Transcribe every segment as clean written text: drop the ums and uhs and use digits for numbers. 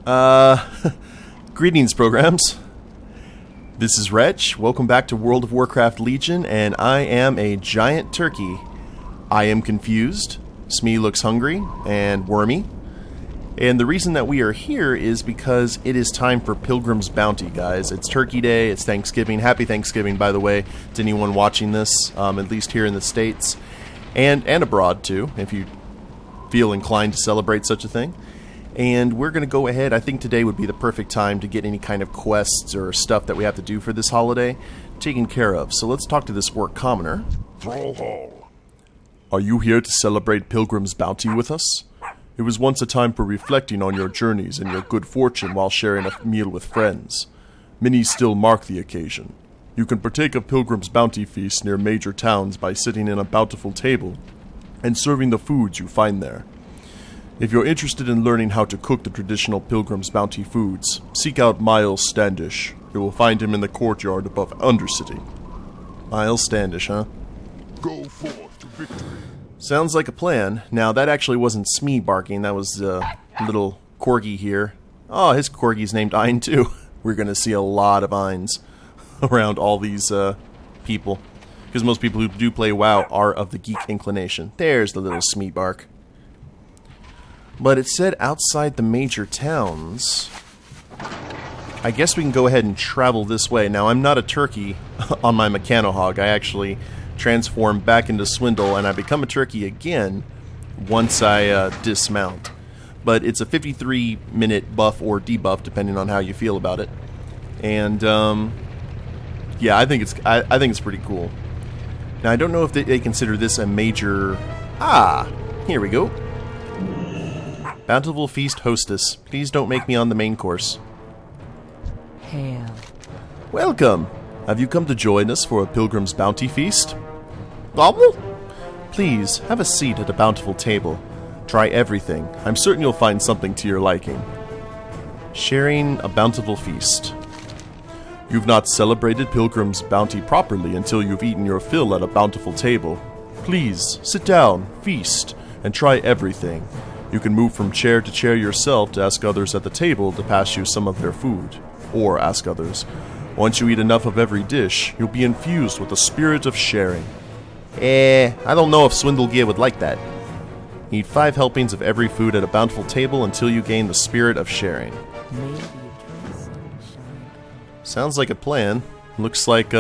Greetings, programs. This is Wretch. Welcome back to World of Warcraft Legion, and I am a giant turkey. I am confused. Smee looks hungry and wormy. And the reason that we are here is because it is time for Pilgrim's Bounty, guys. It's Turkey Day, it's Thanksgiving. Happy Thanksgiving, by the way, to anyone watching this, at least here in the States. And abroad, too, if you feel inclined to celebrate such a thing. And we're going to go ahead. I think today would be the perfect time to get any kind of quests or stuff that we have to do for this holiday taken care of. So let's talk to this orc commoner. Thrallhall. Are you here to celebrate Pilgrim's Bounty with us? It was once a time for reflecting on your journeys and your good fortune while sharing a meal with friends. Many still mark the occasion. You can partake of Pilgrim's Bounty feasts near major towns by sitting in a bountiful table and serving the foods you find there. If you're interested in learning how to cook the traditional Pilgrim's Bounty foods, seek out Miles Standish. You will find him in the courtyard above Undercity. Miles Standish, huh? Go forth to victory. Sounds like a plan. Now, that actually wasn't Smee barking. That was little corgi here. Oh, his corgi's named Ein, too. We're going to see a lot of Eins around all these people. Because most people who do play WoW are of the geek inclination. There's the little Smee bark. But it said outside the major towns. I guess we can go ahead and travel this way. Now, I'm not a turkey on my Mechanohog. I actually transform back into Swindle, and I become a turkey again once I dismount. But it's a 53-minute buff or debuff, depending on how you feel about it. And yeah, I think it's pretty cool. Now, I don't know if they consider this a major. Here we go. Bountiful Feast Hostess. Please don't make me on the main course. Hail. Welcome. Have you come to join us for a Pilgrim's Bounty Feast? Gobble? Please, have a seat at a bountiful table. Try everything. I'm certain you'll find something to your liking. Sharing a bountiful feast. You've not celebrated Pilgrim's Bounty properly until you've eaten your fill at a bountiful table. Please, sit down, feast, and try everything. You can move from chair to chair yourself to ask others at the table to pass you some of their food. Or ask others. Once you eat enough of every dish, you'll be infused with the spirit of sharing. I don't know if Swindlegear would like that. Eat 5 helpings of every food at a bountiful table until you gain the spirit of sharing. Sounds like a plan. Looks like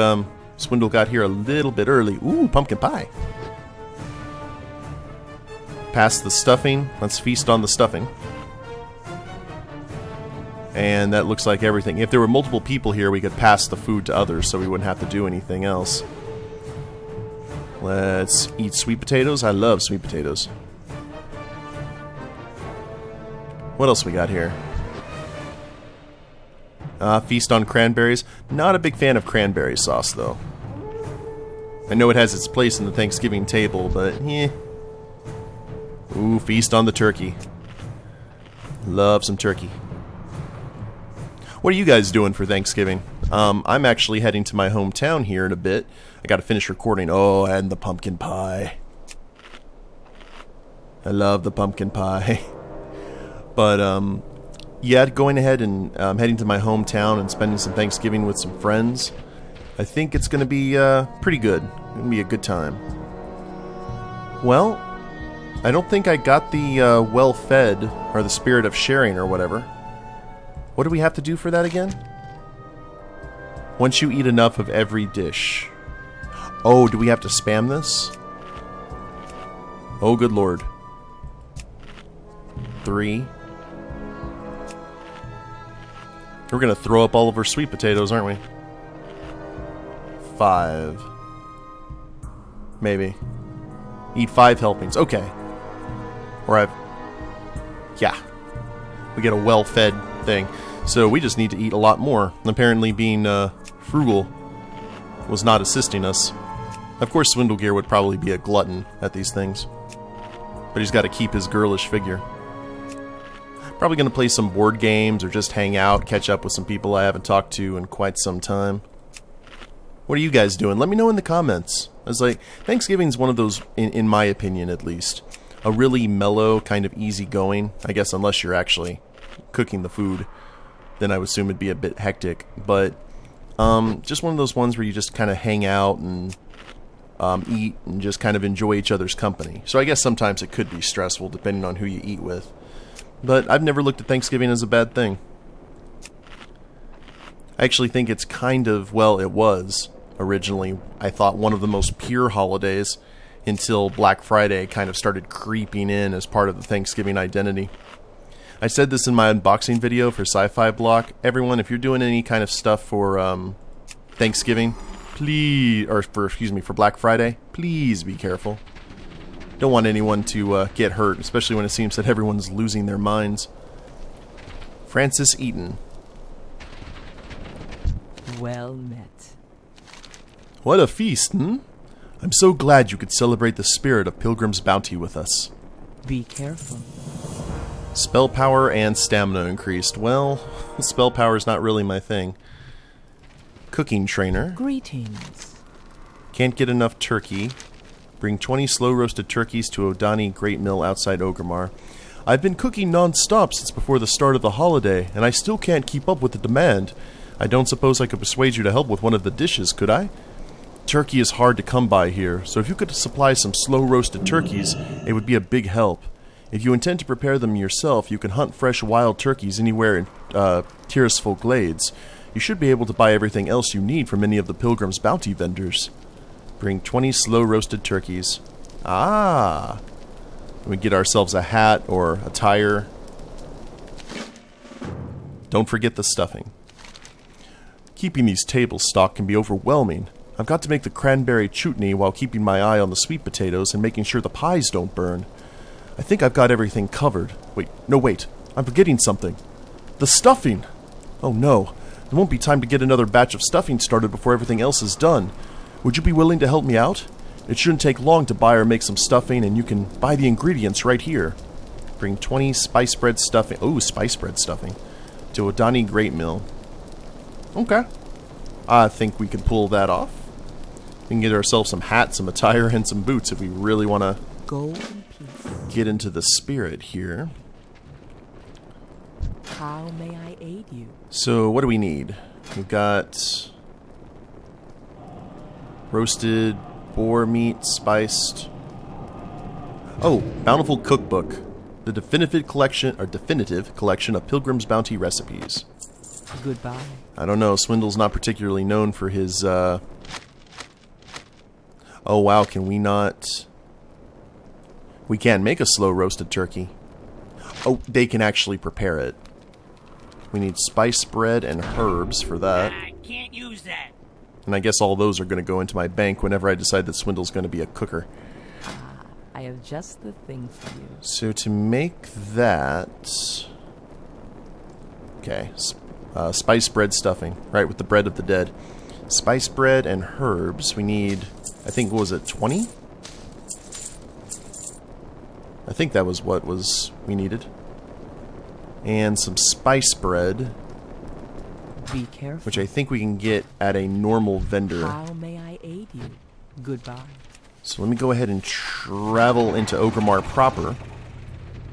Swindle got here a little bit early. Ooh, pumpkin pie. Pass the stuffing. Let's feast on the stuffing. And that looks like everything. If there were multiple people here, we could pass the food to others so we wouldn't have to do anything else. Let's eat sweet potatoes. I love sweet potatoes. What else we got here? Feast on cranberries. Not a big fan of cranberry sauce, though. I know it has its place in the Thanksgiving table, but Ooh, feast on the turkey. Love some turkey. What are you guys doing for Thanksgiving? I'm actually heading to my hometown here in a bit. I gotta finish recording. Oh, and the pumpkin pie. I love the pumpkin pie. But, yeah, going ahead and heading to my hometown and spending some Thanksgiving with some friends. I think it's gonna be pretty good. It's gonna be a good time. Well, I don't think I got the well-fed, or the spirit of sharing, or whatever. What do we have to do for that again? Once you eat enough of every dish. Oh, do we have to spam this? Oh, good lord. 3. We're gonna throw up all of our sweet potatoes, aren't we? 5. Maybe. Eat 5 helpings. Okay. Or yeah. We get a well-fed thing. So we just need to eat a lot more. Apparently being frugal was not assisting us. Of course Swindlegear would probably be a glutton at these things. But he's got to keep his girlish figure. Probably going to play some board games or just hang out, catch up with some people I haven't talked to in quite some time. What are you guys doing? Let me know in the comments. I was like, Thanksgiving's one of those, in my opinion at least, a really mellow, kind of easygoing, I guess unless you're actually cooking the food, then I would assume it'd be a bit hectic. But just one of those ones where you just kind of hang out and eat and just kind of enjoy each other's company. So I guess sometimes it could be stressful depending on who you eat with. But I've never looked at Thanksgiving as a bad thing. I actually think it's kind of, well, it was originally, I thought, one of the most pure holidays until Black Friday kind of started creeping in as part of the Thanksgiving identity. I said this in my unboxing video for Sci-Fi Block. Everyone, if you're doing any kind of stuff for Thanksgiving, please, or for Black Friday, please be careful. Don't want anyone to get hurt, especially when it seems that everyone's losing their minds. Francis Eaton. Well met. What a feast, hmm? I'm so glad you could celebrate the spirit of Pilgrim's bounty with us. Be careful. Spell power and stamina increased. Well, spell power is not really my thing. Cooking trainer. Greetings. Can't get enough turkey. Bring 20 slow-roasted turkeys to Odani Great Mill outside Orgrimmar. I've been cooking non-stop since before the start of the holiday, and I still can't keep up with the demand. I don't suppose I could persuade you to help with one of the dishes, could I? Turkey is hard to come by here, so if you could supply some slow-roasted turkeys, it would be a big help. If you intend to prepare them yourself, you can hunt fresh wild turkeys anywhere in Tirisful Glades. You should be able to buy everything else you need from any of the Pilgrim's bounty vendors. Bring 20 slow-roasted turkeys. Ah! We get ourselves a hat or a tire. Don't forget the stuffing. Keeping these tables stocked can be overwhelming. I've got to make the cranberry chutney while keeping my eye on the sweet potatoes and making sure the pies don't burn. I think I've got everything covered. Wait, I'm forgetting something. The stuffing! Oh no, there won't be time to get another batch of stuffing started before everything else is done. Would you be willing to help me out? It shouldn't take long to buy or make some stuffing, and you can buy the ingredients right here. Bring 20 spice bread stuffing. Oh, spice bread stuffing. To Odani Great Mill. Okay. I think we can pull that off. We can get ourselves some hats, some attire, and some boots if we really want to Go in peace. get into the spirit here. How may I aid you? So, what do we need? We've got roasted boar meat, spiced. Oh, Bountiful Cookbook. The definitive collection of Pilgrim's Bounty recipes. Goodbye. I don't know, Swindle's not particularly known for his, Oh wow, can we not... We can make a slow roasted turkey. Oh, they can actually prepare it. We need spice bread and herbs for that. I can't use that. And I guess all those are going to go into my bank whenever I decide that Swindle's going to be a cooker. I have just the thing for you. So to make that... Okay, spice bread stuffing, right, with the bread of the dead. Spice bread and herbs, we need, I think, what was it, 20? I think that was what we needed. And some spice bread, Be careful. which I think we can get at a normal vendor. How may I aid you? Goodbye. So let me go ahead and travel into Orgrimmar proper.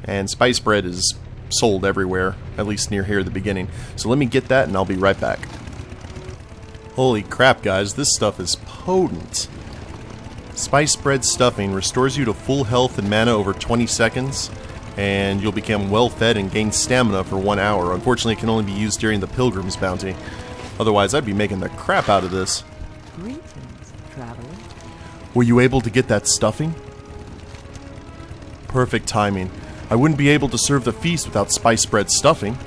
And spice bread is sold everywhere, at least near here at the beginning. So let me get that and I'll be right back. Holy crap, guys, this stuff is potent. Spice bread stuffing restores you to full health and mana over 20 seconds, and you'll become well fed and gain stamina for 1 hour. Unfortunately, it can only be used during the Pilgrim's bounty. Otherwise, I'd be making the crap out of this. Greetings, traveler. Were you able to get that stuffing? Perfect timing. I wouldn't be able to serve the feast without spice bread stuffing.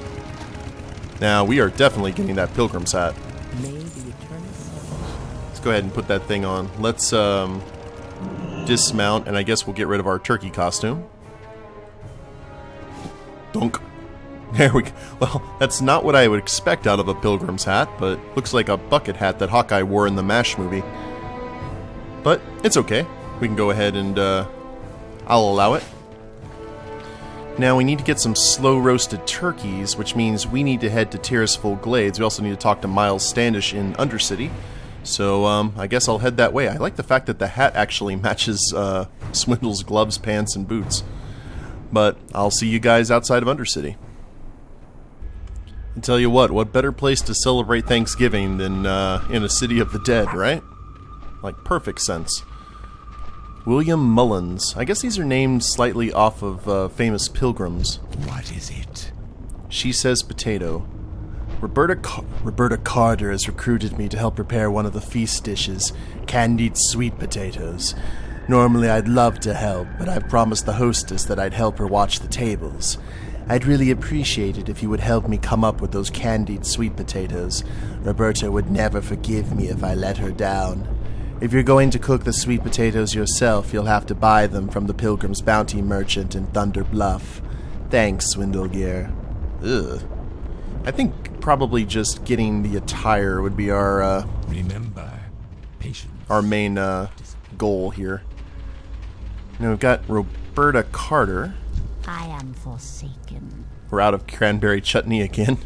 Now, we are definitely getting that Pilgrim's hat. May the eternal sun. Let's go ahead and put that thing on. Let's dismount, and I guess we'll get rid of our turkey costume. Dunk. There we go. Well, that's not what I would expect out of a Pilgrim's hat, but looks like a bucket hat that Hawkeye wore in the MASH movie. But it's okay. We can go ahead and I'll allow it. Now we need to get some slow roasted turkeys, which means we need to head to Tirisful Glades. We also need to talk to Miles Standish in Undercity. So I guess I'll head that way. I like the fact that the hat actually matches Swindle's gloves, pants, and boots. But I'll see you guys outside of Undercity. I tell you what better place to celebrate Thanksgiving than in a city of the dead, right? Like, perfect sense. William Mullins. I guess these are named slightly off of famous pilgrims. What is it? She says potato. Roberta Carter has recruited me to help prepare one of the feast dishes, candied sweet potatoes. Normally I'd love to help, but I've promised the hostess that I'd help her watch the tables. I'd really appreciate it if you would help me come up with those candied sweet potatoes. Roberta would never forgive me if I let her down. If you're going to cook the sweet potatoes yourself, you'll have to buy them from the Pilgrim's bounty merchant in Thunder Bluff. Thanks, Swindlegear. Ugh. I think probably just getting the attire would be our Remember, patience. Our main goal here. Now we've got Roberta Carter. I am forsaken. We're out of cranberry chutney again.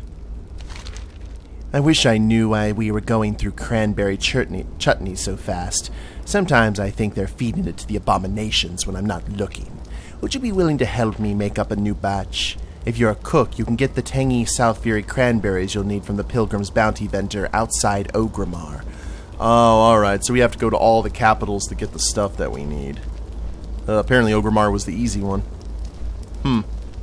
I wish I knew why we were going through cranberry chutney so fast. Sometimes I think they're feeding it to the abominations when I'm not looking. Would you be willing to help me make up a new batch? If you're a cook, you can get the tangy South Fury cranberries you'll need from the Pilgrim's bounty vendor outside Suramar. Oh, alright, so we have to go to all the capitals to get the stuff that we need. Apparently Suramar was the easy one.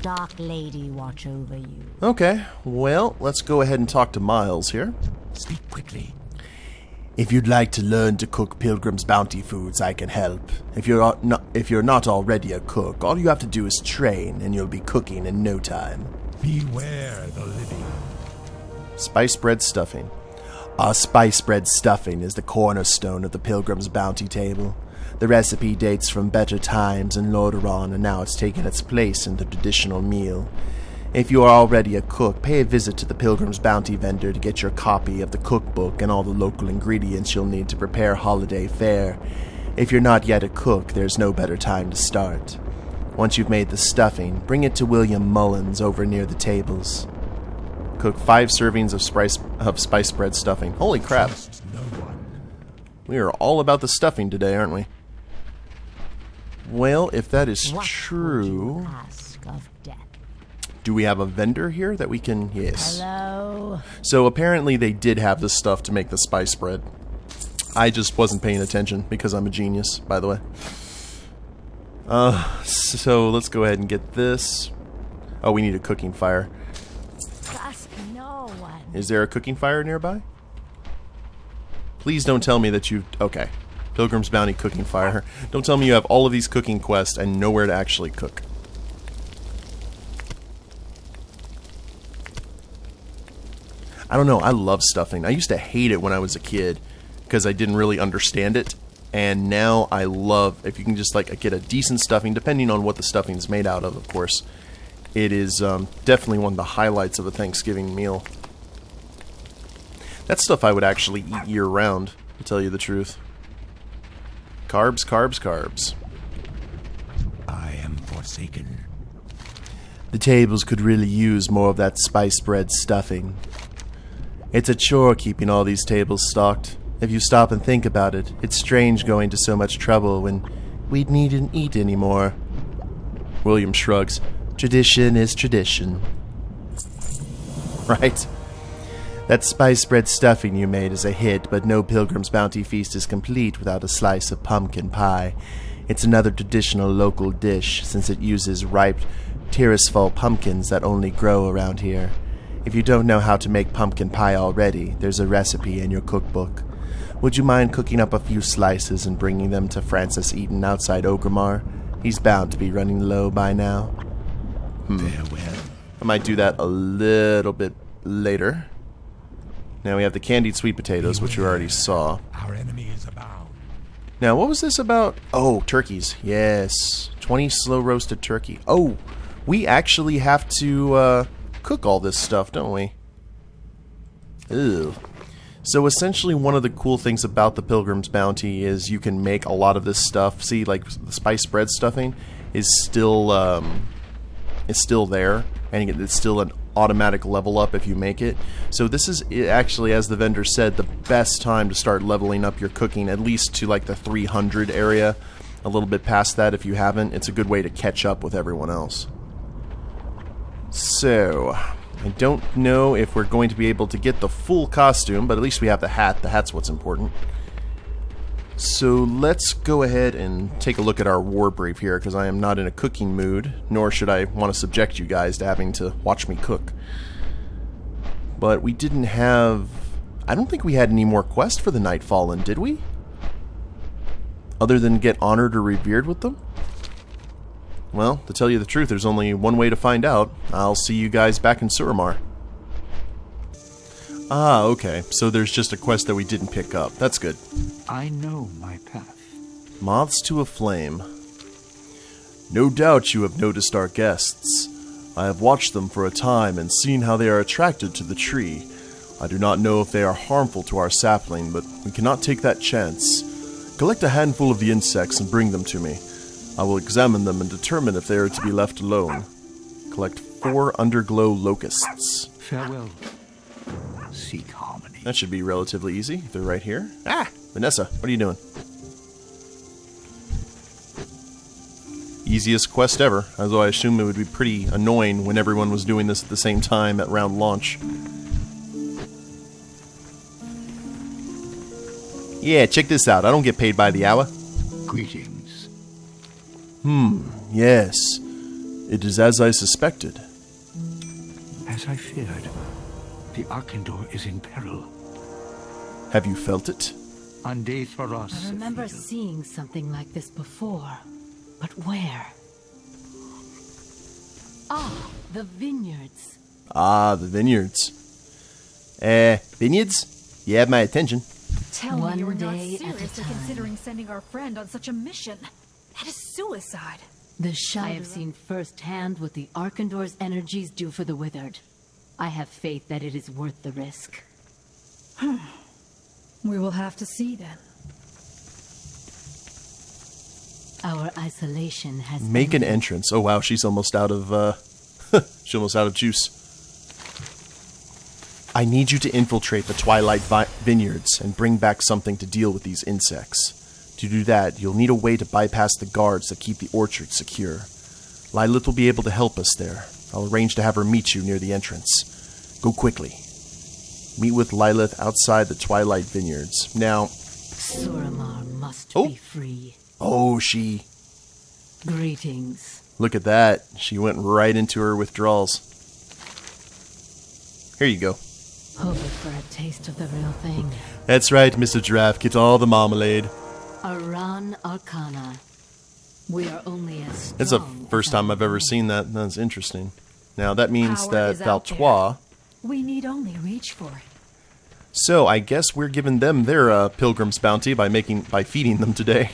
Dark Lady watch over you. Okay, well, let's go ahead and talk to Miles here. Speak quickly. If you'd like to learn to cook Pilgrim's bounty foods, I can help. If you're not already a cook, all you have to do is train, and you'll be cooking in no time. Beware the living. Spice bread stuffing. Our spice bread stuffing is the cornerstone of the Pilgrim's bounty table. The recipe dates from better times in Lordaeron, and now it's taken its place in the traditional meal. If you are already a cook, pay a visit to the Pilgrim's bounty vendor to get your copy of the cookbook and all the local ingredients you'll need to prepare holiday fare. If you're not yet a cook, there's no better time to start. Once you've made the stuffing, bring it to William Mullins over near the tables. Cook 5 servings of spice bread stuffing. Holy crap. Trust no one. We are all about the stuffing today, aren't we? Well, if that is What would true, you ask of death? do we have a vendor here that we can... Yes. Hello? So apparently they did have this stuff to make the spice bread. I just wasn't paying attention because I'm a genius, by the way. So let's go ahead and get this. Oh, we need a cooking fire. Trust no one. Is there a cooking fire nearby? Please don't tell me that you... Okay. Pilgrim's Bounty cooking fire. Don't tell me you have all of these cooking quests and nowhere to actually cook. I don't know. I love stuffing. I used to hate it when I was a kid because I didn't really understand it. And now I love, if you can just like get a decent stuffing, depending on what the stuffing is made out of course. It is definitely one of the highlights of a Thanksgiving meal. That stuff I would actually eat year-round, to tell you the truth. Carbs, carbs, carbs. I am forsaken. The tables could really use more of that spice bread stuffing. It's a chore keeping all these tables stocked. If you stop and think about it, it's strange going to so much trouble when we needn't eat anymore. William shrugs. Tradition is tradition. Right? That spice bread stuffing you made is a hit, but no Pilgrim's Bounty feast is complete without a slice of pumpkin pie. It's another traditional local dish, since it uses ripe Tirisfal pumpkins that only grow around here. If you don't know how to make pumpkin pie already, there's a recipe in your cookbook. Would you mind cooking up a few slices and bringing them to Francis Eaton outside Suramar? He's bound to be running low by now. Farewell. I might do that a little bit later. Now we have the candied sweet potatoes, which we already saw. Our enemy is abound. Now, what was this about? Oh, turkeys. Yes. 20 slow roasted turkey. Oh, we actually have to cook all this stuff, don't we? Ew. So essentially one of the cool things about the Pilgrim's Bounty is you can make a lot of this stuff. See, like the spice bread stuffing is still there, and it's still an automatic level up if you make it. So this is actually, as the vendor said, the best time to start leveling up your cooking, at least to like the 300 area. A little bit past that if you haven't. It's a good way to catch up with everyone else. So, I don't know if we're going to be able to get the full costume, but at least we have the hat. The hat's what's important. So let's go ahead and take a look at our war brief here, because I am not in a cooking mood, nor should I want to subject you guys to having to watch me cook. But we didn't have... I don't think we had any more quests for the Nightfallen, did we? Other than get honored or revered with them? Well, to tell you the truth, there's only one way to find out. I'll see you guys back in Suramar. Ah, okay. So there's just a quest that we didn't pick up. That's good. I know my path. Moths to a flame. No doubt you have noticed our guests. I have watched them for a time and seen how they are attracted to the tree. I do not know if they are harmful to our sapling, but we cannot take that chance. Collect a handful of the insects and bring them to me. I will examine them and determine if they are to be left alone. Collect 4 underglow locusts. Farewell. Seek harmony. That should be relatively easy. They're right here. Ah! Vanessa, what are you doing? Easiest quest ever, although I assume it would be pretty annoying when everyone was doing this at the same time at round launch. Yeah, check this out. I don't get paid by the hour. Greetings. Yes. It is as I suspected. As I feared, the Arkandor is in peril. Have you felt it? On days for us. I remember seeing something like this before. But where? Ah, the vineyards. Ah, the vineyards. Vineyards? You have my attention. Tell One me you're not day at a seriously time. considering sending our friend on such a mission. That is suicide. The Shal'aran. I have seen firsthand what the Arkandor's energies do for the withered. I have faith that it is worth the risk. We will have to see then. Our isolation has Make an ended. entrance. Oh wow, she's almost out of she's almost out of juice. I need you to infiltrate the Twilight Vineyards and bring back something to deal with these insects. To do that, you'll need a way to bypass the guards that keep the orchard secure. Lilith will be able to help us there. I'll arrange to have her meet you near the entrance. Go quickly. Meet with Lilith outside the Twilight Vineyards. Now... Suramar must Oh. be free. Oh, she... Greetings. Look at that. She went right into her withdrawals. Here you go. Hope for a taste of the real thing. That's right, Mr. Giraffe. Get all the marmalade. Aran Arcana. We are only as strong It's the first as time our I've ever bond. seen that. That's interesting. Now, that means Power that is out there. Valtois... We need only reach for it. So, I guess we're giving them their Pilgrim's bounty by feeding them today.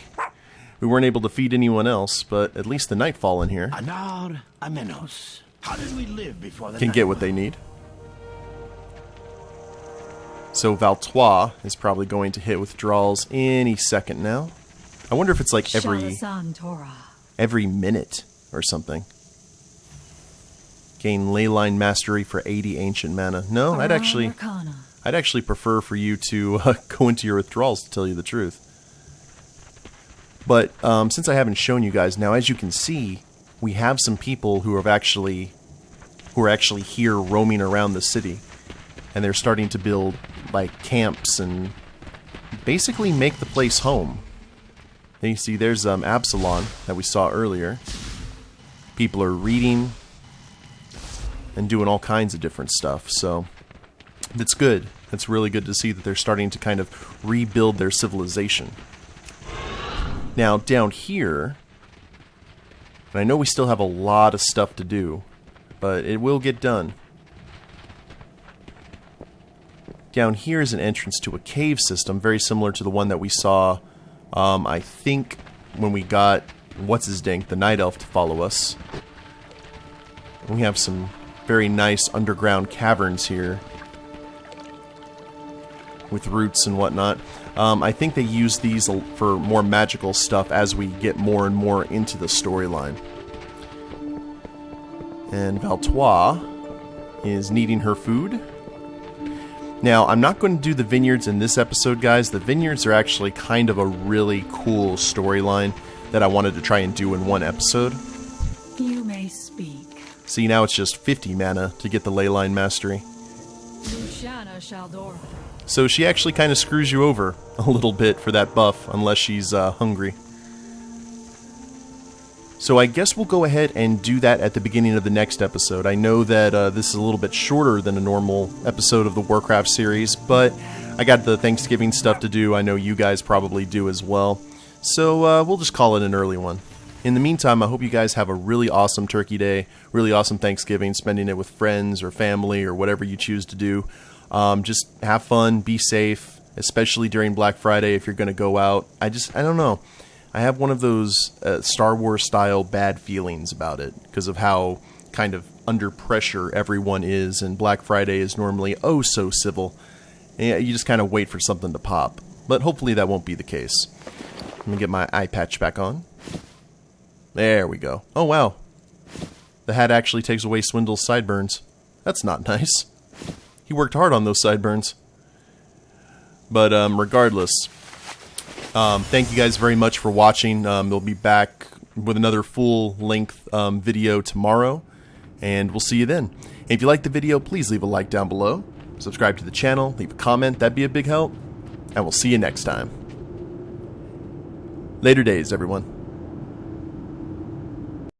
We weren't able to feed anyone else, but at least the Nightfallen here Anar Amenos. How did we live before the can get what they need. So Valtois is probably going to hit withdrawals any second now. I wonder if it's like Shal'aran Torah. every minute or something. Gain Leyline Mastery for 80 Ancient Mana. No, I'd Aran actually Arcana. prefer for you to go into your withdrawals, to tell you the truth. But since I haven't shown you guys, now as you can see, we have some people who are actually here roaming around the city, and they're starting to build like camps and basically make the place home. Then you see there's Absalon that we saw earlier. People are reading and doing all kinds of different stuff, so it's good. It's really good to see that they're starting to kind of rebuild their civilization. Now, down here, and I know we still have a lot of stuff to do, but it will get done. Down here is an entrance to a cave system, very similar to the one that we saw, I think, when we got, what's-his-dink, the Night Elf to follow us. We have some very nice underground caverns here, with roots and whatnot. I think they use these for more magical stuff as we get more and more into the storyline. And Valtois is needing her food. Now, I'm not going to do the vineyards in this episode, guys. The vineyards are actually kind of a really cool storyline that I wanted to try and do in one episode. You may speak. See, now it's just 50 mana to get the Leyline Mastery. Luciana Shaldor. So she actually kind of screws you over a little bit for that buff, unless she's hungry. So I guess we'll go ahead and do that at the beginning of the next episode. I know that this is a little bit shorter than a normal episode of the Warcraft series, but I got the Thanksgiving stuff to do. I know you guys probably do as well. So we'll just call it an early one. In the meantime, I hope you guys have a really awesome Turkey Day, really awesome Thanksgiving, spending it with friends or family or whatever you choose to do. Just have fun, be safe, especially during Black Friday if you're going to go out. I don't know. I have one of those Star Wars style bad feelings about it because of how kind of under pressure everyone is, and Black Friday is normally oh so civil. And you just kind of wait for something to pop. But hopefully that won't be the case. Let me get my eye patch back on. There we go. Oh wow. The hat actually takes away Swindle's sideburns. That's not nice. He worked hard on those sideburns. But regardless, thank you guys very much for watching. We'll be back with another full-length video tomorrow, and we'll see you then. And if you liked the video, please leave a like down below. Subscribe to the channel, leave a comment, that'd be a big help. And we'll see you next time. Later days, everyone.